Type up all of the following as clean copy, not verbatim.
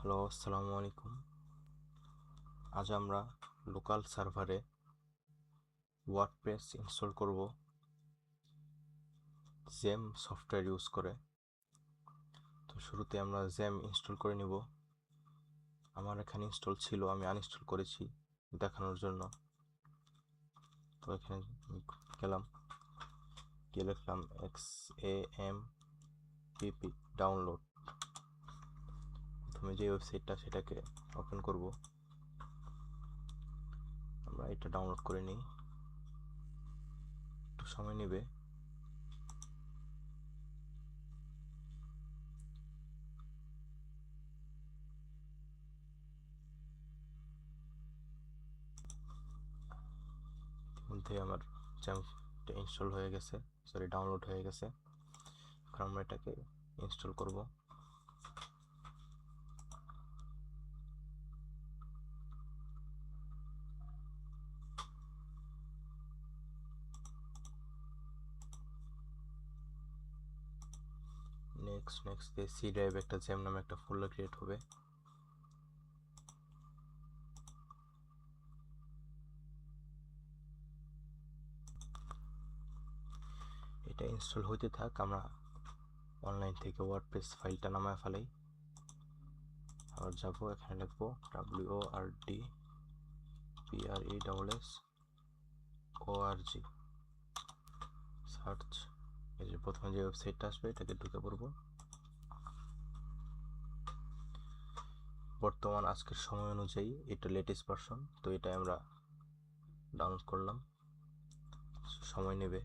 Hello, আসসালামু আলাইকুম। আজ আমরা লোকাল সার্ভারে ওয়ার্ডপ্রেস ইনস্টল করব জেম সফটওয়্যার ইউজ করে। তো শুরুতে আমরা জেম ইনস্টল করে নিব। আমার এখানে ইনস্টল ছিল, আমি আনইনস্টল করেছি দেখানোর জন্য। তো এখানে গেলাম, গিয়ে লিখলাম XAMPP ডাউনলোড। প্রথমে যে ওয়েবসাইটটা সেটাকে ওপেন করব। আমরা এটা ডাউনলোড করে নিই, একটু সময় নেবে। মধ্যে আমার জ্যামটা ইনস্টল হয়ে গেছে, ডাউনলোড হয়ে গেছে। এখন আমরা এটাকে ইনস্টল করব। নেক্সট দিয়ে সি ড্রাইভে একটা জ্যাম নামে একটা ফোল্ডার ক্রিয়েট হবে। এটা ইনস্টল হইতে থাক, আমরা অনলাইন থেকে ওয়ার্ডপ্রেস ফাইলটা নামায় ফেলাই। আবার যাবো, এখানে লিখবো WORDPRESSORG সার্চ। এই যে প্রথমে যে ওয়েবসাইটটা আসবে এটাকে ঢুকে পড়বো। বর্তমান আজকের সময় অনুযায়ী এটা লেটেস্ট ভার্সন, তো এটা আমরা ডাউনলোড করলাম, সময় নেবে।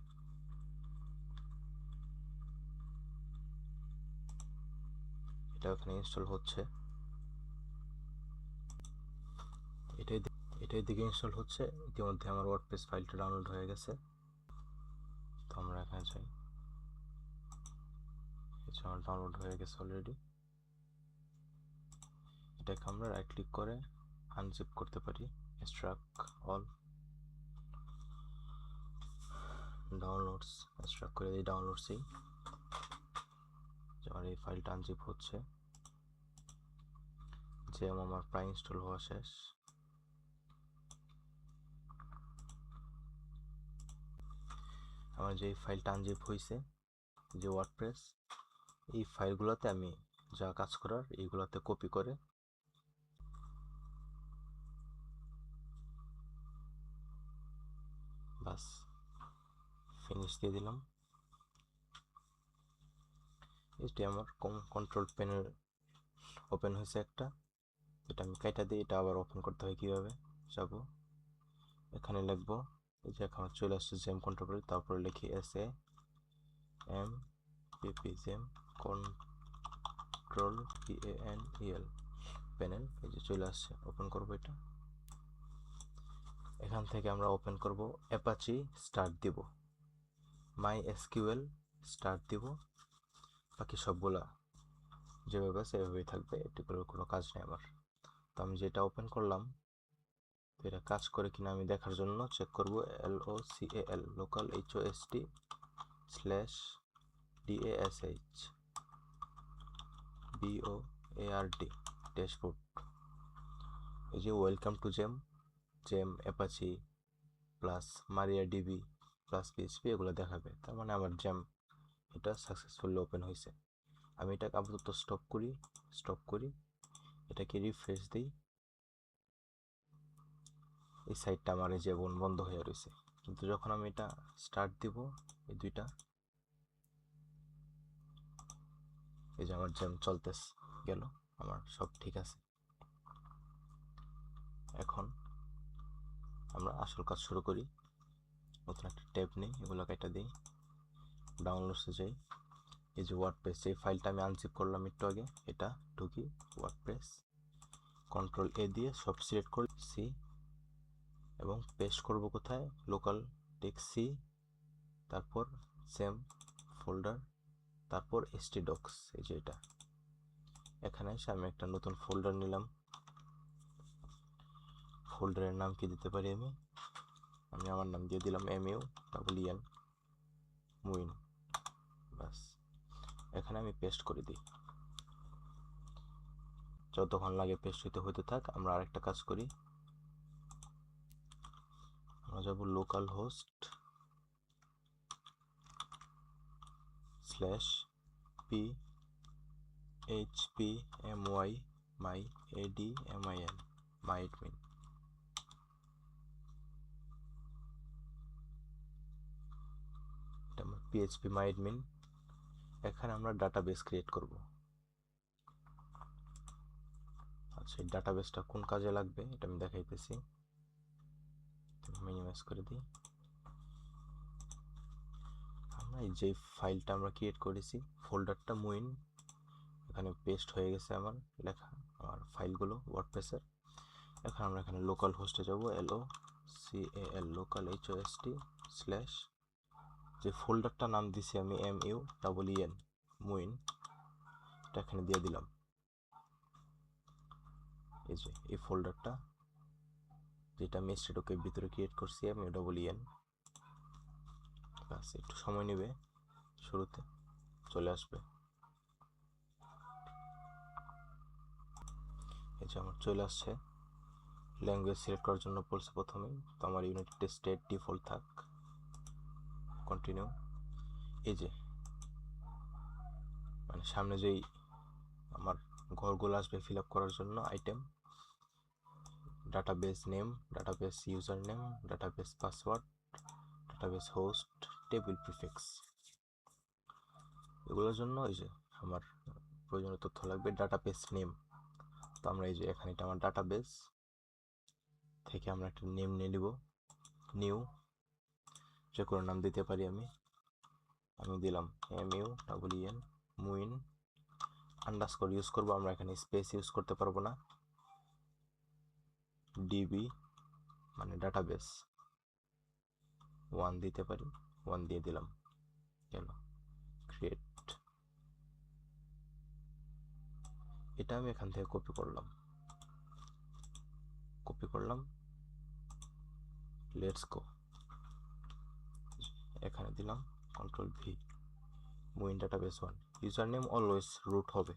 এটা ওখানে ইনস্টল হচ্ছে, এটাই দিকে ইনস্টল হচ্ছে। ইতিমধ্যে আমার ওয়ার্ডপ্রেস ফাইলটা ডাউনলোড হয়ে গেছে। তো আমরা এখানে যাই, আমার ডাউনলোড হয়ে গেছে অলরেডি। এটাকে আমরা রাইট ক্লিক করে আনজিপ করতে পারি, এক্সট্রাক্ট অল ডাউনলোডস, এক্সট্রাক্ট করে দিই ডাউনলোডসেই। আমার এই ফাইলটা আনজিপ হচ্ছে, যে আমার প্রায় ইনস্টল হওয়া শেষ। আমার যে ফাইলটা আনজিপ হয়েছে, যে ওয়ার্ডপ্রেস, এই ফাইলগুলোতে আমি যা কাজ করার এইগুলোতে কপি করে বাস ফিনিশ দিয়ে দিলাম। এটি আমার কন্ট্রোল প্যানেল ওপেন হয়েছে একটা, এটা আমি কাইটা দিই। এটা আবার ওপেন করতে হয় কীভাবে, যাবো এখানে লিখবো, এই যে এখন চলে আসছে জেম কন্ট্রোল, তারপরে লিখি SAMPP জেম কন্ট্রোল PANEL প্যানেল। এই যে চলে আসছে, ওপেন করবো এটা। এখান থেকে আমরা ওপেন করব অ্যাপাচি, স্টার্ট দিব, MySQL স্টার্ট দিব, বাকি সবগুলা যেভাবে আছে এভাবেই থাকবে, এটিগুলোর কোনো কাজ নেই আমার। তো আমি যেটা ওপেন করলাম, তো এটা কাজ করে কিনা আমি দেখার জন্য চেক করব local host/DASH ড্যাশবোর্ড। এই যে ওয়েলকাম টু জেম Apache plus MariaDB plus PHP এগুলো দেখাবে, তার মানে আমার জ্যাম এটা সাকসেসফুলি ওপেন হয়েছে। আমি এটাকে আপাতত স্টপ করি, এটাকে রিফ্রেশ দিই। এই সাইটটা আমার এই যে বন্ধ হয়ে রয়েছে, কিন্তু যখন আমি এটা স্টার্ট দিব, এই দুইটা, এই যে আমার জ্যাম চলতে গেল, আমার সব ঠিক আছে। এখন আমরা আসল কাজ শুরু করি। নতুন একটা ট্যাব নেই, এগুলো কেটে দিই, ডাউনলোডসে যাই। এই যে ওয়ার্ডপ্রেস, এই ফাইলটা আমি আনজিপ করলাম একটু আগে, এটা ঢুকি ওয়ার্ডপ্রেস, Ctrl+A দিয়ে সব সিলেক্ট করে সি এবং পেস্ট করব কোথায়, লোকাল টেক্সট সি, তারপর সেম ফোল্ডার, তারপর htdocs। এই যে এটা, এখানে এসে আমি একটা নতুন ফোল্ডার নিলাম। ফোল্ডারের নাম কি দিতে পারি, আমি আমার নাম দিয়ে দিলাম MUEN মুইন, বাস। এখানে আমি পেস্ট করে দিই। যতক্ষণ লাগে পেস্ট হইতে থাক। আমরা আরেকটা কাজ করি, আমরা যাব local host /phpmy my admin my admin। এটা আমার php my admin। এখানে আমরা ডাটাবেস ক্রিয়েট করব। আচ্ছা, এই ডাটাবেসটা কোন কাজে লাগবে এটা আমি দেখাইতেছি। মিনিমাইজ করে দিই। আমরা এই যে ফাইলটা আমরা ক্রিয়েট করেছি, ফোল্ডারটা মুইন, এখানে পেস্ট হয়ে গেছে আমার লেখা, আমার ফাইলগুলো ওয়ার্ডপ্রেসের। এখন আমরা এখানে লোকাল হোস্টে যাব, local লোকাল host স্ল্যাশ, যে ফোল্ডারটা নাম দিছি আমি MUEEN মুইন, এটা এখানে দিয়ে দিলাম। এই যে এই ফোল্ডারটা যেটা আমি স্টেটকের ভিতরে ক্রিয়েট করছি MUEEN। বাস একটু সময় নেবে, শুরুতে চলে আসবে। এই যে আমার চলে আসছে। ল্যাঙ্গুয়েজ সিলেক্ট করার জন্য বলছে প্রথমেই, তো আমার ইউনাইটেড স্টেট ডিফল্ট থাক, কন্টিনিউ। এই যে মানে সামনে যেই আমার ঘরগুলো আসবে ফিল আপ করার জন্য, item, database name, database user name, database password, database host, table prefix, এগুলোর জন্য এই যে আমার প্রয়োজনীয় তথ্য লাগবে ডাটাবেস নেম। তো আমরা এই যে এখানে এটা আমার ডাটাবেস থেকে আমরা একটা নেম নিয়ে নিব, নিউ, যে কোনো নাম দিতে পারি আমি দিলাম MUEEN মুইন। আন্ডারস্কোর ইউজ করবো আমরা, এখানে স্পেস ইউজ করতে পারবো না। ডিবি মানে ডাটাবেস 1 দিতে পারি, 1 দিয়ে দিলাম, গেল ক্রিয়েট। এটা আমি এখান থেকে কপি করলাম, লেটস গো, এখানে দিলাম Ctrl+V, মুইন database 1। User name always root হবে,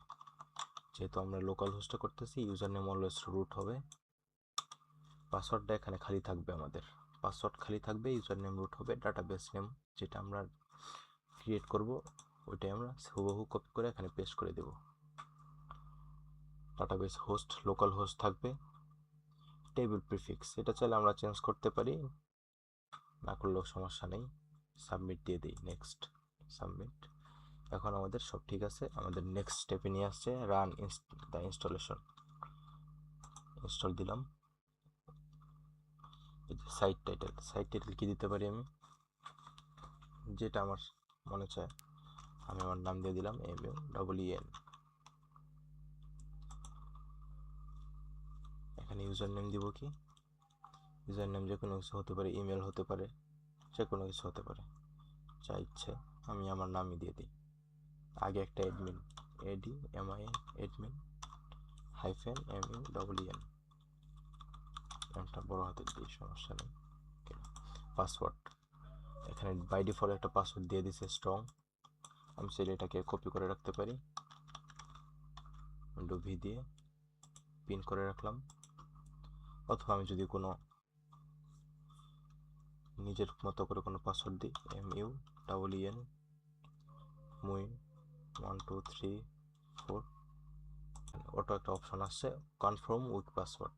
যেহেতু আমরা লোকাল হোস্টে করতেছি, ইউজার নেম অলওয়েজ রুট হবে। পাসওয়ার্ডটা এখানে খালি থাকবে, আমাদের পাসওয়ার্ড খালি থাকবে, ইউজার নেম রুট হবে। ডাটাবেস নেম যেটা আমরা ক্রিয়েট করব ওইটাই আমরা হুবহু কপি করে এখানে পেস্ট করে দেব। ডাটাবেস হোস্ট লোকাল হোস্ট থাকবে। টেবিল প্রিফিক্স এটা চাইলে আমরা চেঞ্জ করতে পারি, না করলেও সমস্যা নেই। সাবমিট দিয়ে দিই, নেক্সট, সাবমিট। এখন আমাদের সব ঠিক আছে। আমাদের নেক্সট স্টেপে নিয়ে আসছে, রান দ্য ইনস্টলেশন। ইনস্টল দিলাম। সাইট টাইটেল কি দিতে পারি আমি, যেটা আমার মনে চায়, আমি আমার নাম দিয়ে দিলাম MUEEN। এখানে ইউজার নেম দিব, কি ইউজার নেম যে কোনো কিছু হতে পারে, ইমেল হতে পারে, যে কোনো কিছু হতে পারে, যা ইচ্ছে আমি আমার নামই দিয়ে দিই। আগে একটা অ্যাডমিন, অ্যাডমিন -MUEEN, নামটা বড় হাতে দিই, সমস্যা নেই। পাসওয়ার্ড এখানে বাই ডিফল্ট একটা পাসওয়ার্ড দিয়ে দিছে স্ট্রং, আমি চাইলে এটাকে কপি করে রাখতে পারি, উইন্ডো-V দিয়ে পিন করে রাখলাম। অথবা আমি যদি কোনো নিজের মতো করে কোনো পাসওয়ার্ড দিই, MUEEN মুইন 1 2 3 4, অটো একটা অপশন আসছে, confirm week password,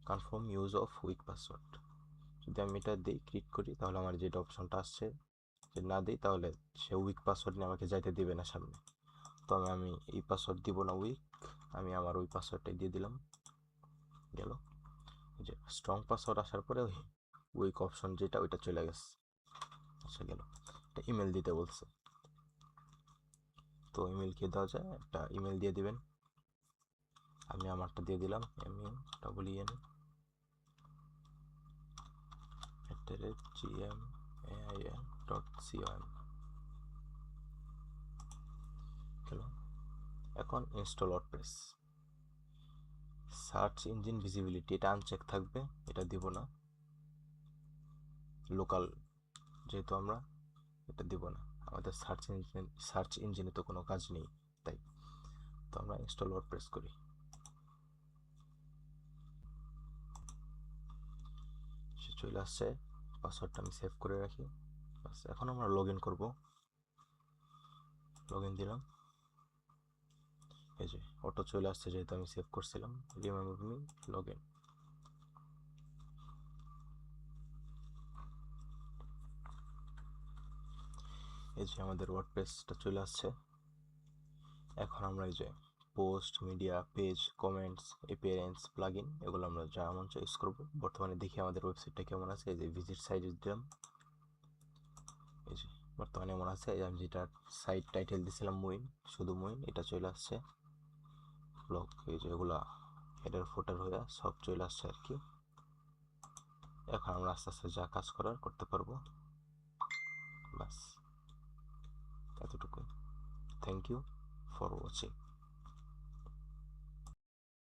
confirm use of week password. যদি আমি এটা দিই, ক্লিক করি, তাহলে আমার যেটা অপশনটা আসছে, যে না দিই তাহলে সে উইক পাসওয়ার্ড নিয়ে আমাকে যাইতে দিবে না সামনে। তো আমি এই পাসওয়ার্ড দিব না উইক, আমি আমার ওই পাসওয়ার্ডটাই দিয়ে দিলাম, গেল। যে স্ট্রং পাসওয়ার্ড আসার পরে ওই উইক অপশন যেটা ওইটা চলে গেছে, আচ্ছা গেল। এটা ইমেল দিতে বলছে, তো ইমেল কি দেওয়া যায়, একটা ইমেল দিয়ে দিবেন। আমি আমারটা দিয়ে দিলাম MUEEN@gmail.com। এখন install WordPress. Search engine visibility এটা আনচেক থাকবে, এটা দিব না, লোকাল যেহেতু আমরা, এটা দিব না, আমাদের সার্চ ইঞ্জিনে তো কোনো কাজ নেই, তাই। তো আমরা ইনস্টল ওয়ার্ডপ্রেস করি। চলে আসছে, পাসওয়ার্ডটা আমি সেভ করে রাখি। বাস এখন আমরা লগ ইন করবো, লগ ইন দিলাম, এই যে অটো চলে আসছে যেহেতু আমি সেভ করছিলাম, রিমেম্বার মি লগ ইন। এই যে আমাদের ওয়ার্ডপ্রেসটা চলে আসছে। এখন আমরা এই যে post, media, page, comments, appearance, plugin এগুলো আমরা যা মন চায় ইউজ করবো। বর্তমানে দেখি আমাদের ওয়েবসাইটটা কেমন আছে। এই যে ভিজিট সাইট দিলাম, এই যে বর্তমানে এমন আছে। এই যে আমি যেটা সাইট টাইটেল দিছিলাম মুইন, শুধু মুইন, এটা চলে আসছে। ব্লগ, এই যে এগুলা হেডার ফুটার হয়ে সব চলে আসছে আর কি। এখন আমরা আস্তে আস্তে যা কাজ করার করতে পারবো। বাস এতটুকুই। Thank you for watching.